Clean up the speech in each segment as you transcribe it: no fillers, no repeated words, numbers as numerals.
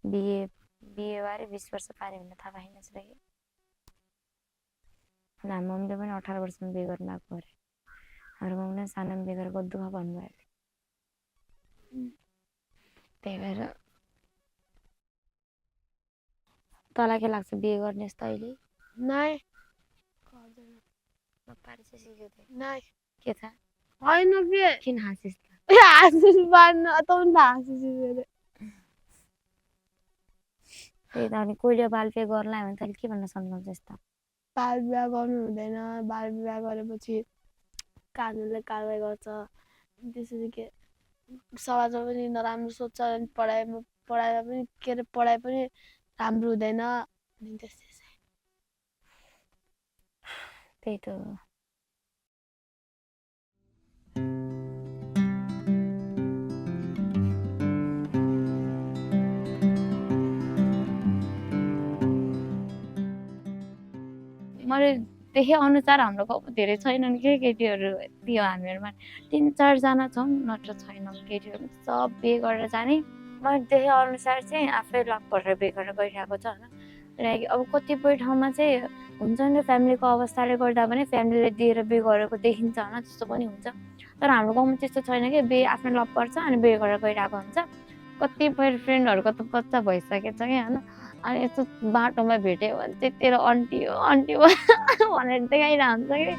बिहे बिहे भएर 20 वर्ष पारे भनेर थाहा पाएन कि हाम्रो मम्मीले पनि 18 वर्षमा बिहे गर्नु भएको अरे हाम्रो मम्मीले सानोमा बिहे गरेको दुःख भन्नुभयो त्यही भएर तँलाई के लाग्छ बिहे गर्ने यस्तो अहिले नाइ पारिस सिक्यो नाइ के थाहा होइन के किन हाँसिस् हाँसिस पार्न त हाँसिस त्यही त अनि कोहीले बाल बिहे गर्ला भने तैँले के भन्न सम्झाउँछ यस्तो बाल बिहा गर्नु हुँदैन बाल बिहा गरेपछि कानुनले कारवाही गर्छ त्यसरी के समाजमा पनि नराम्रो सोच्छ अनि पढाइमा पनि के अरे पढाइ पनि राम्रो हुँदैन अनि त्यस्तै त्यही त मैले देखे अनुसार हाम्रो गाउँमा धेरै छैनन् के केटीहरू त्यो हामीहरूमा 3-4 जना छौँ नत्र छैनौँ केटीहरू सब बिहे गरेर जाने मैले देखे अनुसार चाहिँ आफै लक गरेर बिहे गरेर गइरहेको छ होइन अब कतिपय ठाउँमा चाहिँ हुन्छ नि फ्यामिलीको अवस्थाले गर्दा पनि फ्यामिलीले दिएर बिहे गरेको देखिन्छ होइन त्यस्तो पनि हुन्छ तर हाम्रो गाउँमा त्यस्तो छैन कि बिहे आफ्नो लक पर्छ अनि बिहे गरेर गइरहेको हुन्छ कतिपय फ्रेन्डहरूको त बच्चा भइसकेको छ कि होइन अनि यस्तो बाटोमा भेट्यो भने चाहिँ तेरो आन्टी हो भनेर देखाइरहन्छ कि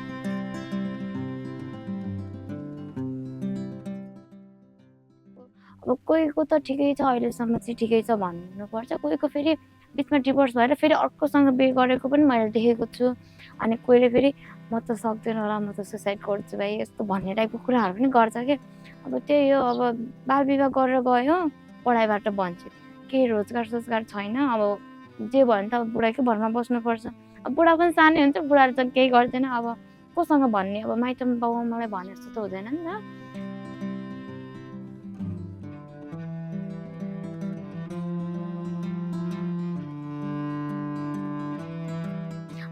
अब कोहीको त ठिकै छ अहिलेसम्म चाहिँ ठिकै छ भन्नुपर्छ कोहीको फेरि बिचमा डिभोर्स भएर फेरि अर्कोसँग बिहे गरेको पनि मैले देखेको छु अनि कोहीले फेरि म त सक्दैन होला म त सुसाइड गर्छु भाइ यस्तो भन्ने टाइपको कुराहरू पनि गर्छ कि अब त्यही हो अब बाल विवाह गरेर गयो पढाइबाट वञ्चित केही रोजगार छैन अब जे भयो भने त अब बुढाकै भरमा बस्नुपर्छ अब बुढा पनि सानै हुन्छ बुढाले त केही गर्दैन अब कोसँग भन्ने अब माइतमा बाउमा मलाई भने जस्तो त हुँदैन नि त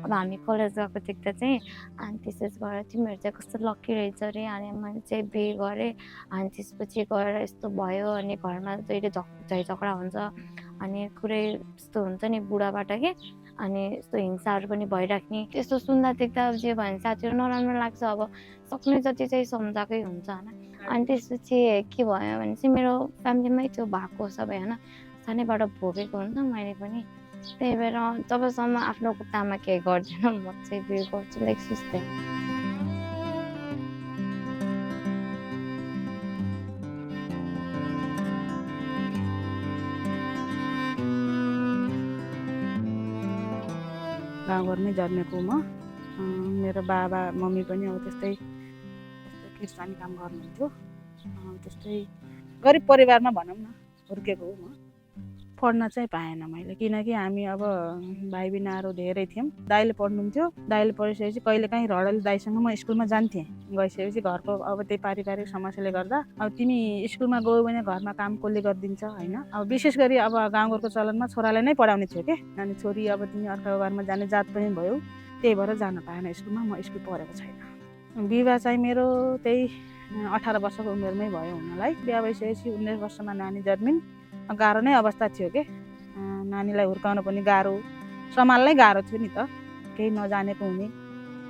अब हामी कलेज गएको देख्दा चाहिँ अनि त्यसपछि गएर तिमीहरू चाहिँ कस्तो लक्की रहेछ अरे अनि मैले चाहिँ बिहे गरेँ अनि त्यसपछि गएर यस्तो भयो अनि घरमा जहिले झगडा हुन्छ अनि पुरै यस्तो हुन्छ नि बुढाबाट के अनि यस्तो हिंसाहरू पनि भइराख्ने त्यस्तो सुन्दा देख्दा जे भयो भने साथीहरू नराम्रो लाग्छ अब सक्ने जति चाहिँ सम्झाएकै हुन्छ होइन अनि त्यसपछि के भयो भने चाहिँ मेरो फ्यामिलीमै त्यो भएको सबै होइन सानैबाट भोगेको हुन्छ मैले पनि त्यही भएर जबसम्म आफ्नो खुट्टामा केही गर्दैन म चाहिँ बिहे गर्छु लाइक सुस्तै गाउँघरमै जन्मेको म मेरो बाबा मम्मी पनि अब त्यस्तै किसानी काम गर्नुहुन्थ्यो त्यस्तै गरिब परिवारमा भनौँ न हुर्केको हो म पढ्न चाहिँ पाएन मैले किनकि हामी अब भाइ बिनाहरू धेरै थियौँ दाइले पढ्नुहुन्थ्यो दाइले पढिसकेपछि कहिलेकाहीँ रडले दाइसँग म स्कुलमा जान्थेँ गइसकेपछि घरको अब त्यही पारिवारिक समस्याले गर्दा अब तिमी स्कुलमा गयो भने घरमा काम कसले गरिदिन्छ होइन अब विशेष गरी अब गाउँघरको चलनमा छोरालाई नै पढाउने थियो कि अनि छोरी अब तिमी अर्काको घरमा जाने जात पनि भयो त्यही भएर जान पाएन स्कुलमा म स्कुल पढेको छैन विवाह चाहिँ मेरो त्यही 18 वर्षको उमेरमै भयो हुनलाई बिहा भइसकेपछि 19 वर्षमा नानी जन्मिन् गाह्रो नै अवस्था थियो कि नानीलाई हुर्काउन पनि गाह्रो सम्हाल्नै गाह्रो थियो नि त केही नजानेको हुने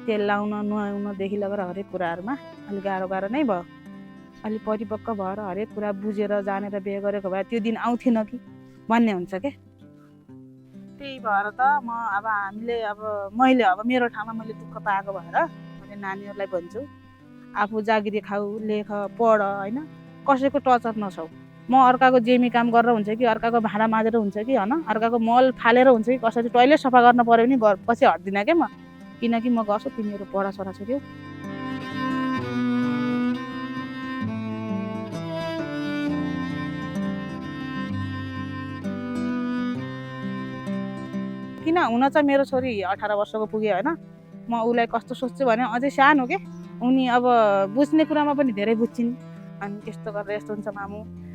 तेल लाउन नुहाउनदेखि लगेर हरेक कुराहरूमा अलिक गाह्रो नै भयो अलिक परिपक्व भएर हरेक कुरा बुझेर जानेर बिहे गरेको भए त्यो दिन आउँथेन कि भन्ने हुन्छ के त्यही भएर त म अब हामीले अब मैले अब मेरो ठाउँमा मैले दुःख पाएको भएर मैले नानीहरूलाई भन्छु आफू जागिरी खाऊ लेख पढ होइन कसैको टचर नछौ म अर्काको जेमी काम गरेर हुन्छ कि अर्काको भाँडा माझेर हुन्छ कि होइन अर्काको मल फालेर हुन्छ कि कसरी टोइलेट सफा गर्न पऱ्यो भने पछि हट्दिनँ क्या म किनकि म गर्छु तिमीहरू पढ छोराछोरी हो किन हुन चाहिँ मेरो छोरी 18 वर्षको पुग्यो होइन म उसलाई कस्तो सोच्छु भने अझै सानो के उनी अब बुझ्ने कुरामा पनि धेरै बुझ्छिन् अनि यस्तो गरेर यस्तो हुन्छ मामु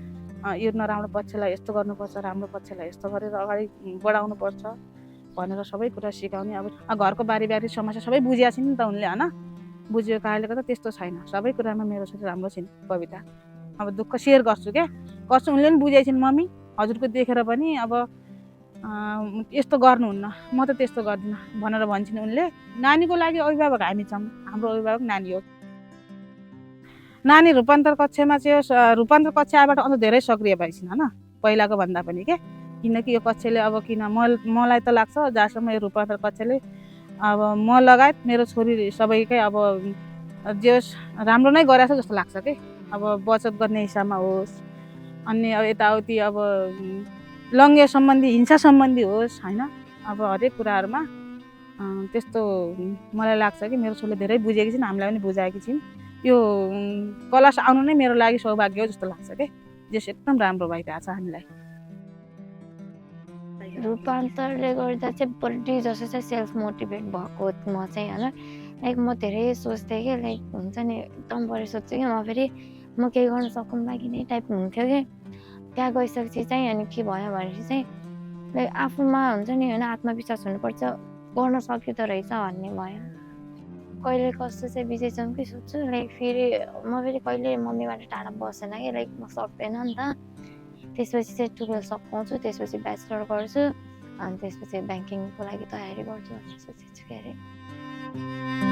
यो नराम्रो पक्षलाई यस्तो गर्नुपर्छ राम्रो पक्षलाई यस्तो गरेर अगाडि बढाउनुपर्छ भनेर सबै कुरा सिकाउने अब घरको बारी समस्या सबै बुझिया छिन् नि त उनले होइन बुझेको कारणले गर्दा त्यस्तो छैन सबै कुरामा मेरो छोरी राम्रो छिन् कविता अब दुःख सेयर गर्छु क्या गर्छु उनले पनि बुझाइ छिन् मम्मी हजुरको देखेर पनि अब यस्तो गर्नुहुन्न, म त त्यस्तो गर्दिनँ भनेर भन्छन् उनले। नानीको लागि अभिभावक हामी छौँ, हाम्रो अभिभावक नानी हो। नानी रूपान्तर कक्षामा चाहिँ रूपान्तर कक्षाबाट अझ धेरै सक्रिय भइछन् होइन, पहिलाको भन्दा पनि के, किनकि यो कक्षाले अब किन मलाई त लाग्छ जहाँसम्म यो रूपान्तर कक्षाले अब म लगायत मेरो छोरी सबैकै अब जे होस् राम्रो नै गरेछ जस्तो लाग्छ कि। अब बचत गर्ने हिसाबमा होस्, अन्य अब यताउति अब लङ्गे सम्बन्धी हिंसा सम्बन्धी होस् होइन, अब हरेक कुराहरूमा त्यस्तो मलाई लाग्छ कि मेरो छोरीले धेरै बुझेकी छिन्, हामीलाई पनि बुझाएकी छिन्। यो क्लास आउनु नै मेरो लागि सौभाग्य हो जस्तो लाग्छ कि, जस एकदम राम्रो भइरहेछ हामीलाई। रूपान्तरले गर्दा चाहिँ बढी जस्तो चाहिँ सेल्फ मोटिभेट भएको म चाहिँ होइन। लाइक म धेरै सोच्थेँ कि लाइक हुन्छ नि एकदम बढी सोध्छु कि म फेरि म केही गर्न सकौँला कि नै टाइप हुन्थ्यो कि। त्यहाँ गइसकेपछि चाहिँ अनि के भयो भनेपछि चाहिँ लाइक आफूमा हुन्छ नि होइन आत्मविश्वास हुनुपर्छ, गर्न सकिँदो रहेछ भन्ने भयो। कहिले कस्तो चाहिँ बितेछौँ कि सोध्छु लाइक फेरि म फेरि कहिले मम्मीबाट टाढा बसेन कि, लाइक म सक्दैन नि त। त्यसपछि चाहिँ 12 सकाउँछु, त्यसपछि ब्याचलर गर्छु, अनि त्यसपछि ब्याङ्किङको लागि तयारी गर्छु भनेर सोचेको छु के अरे।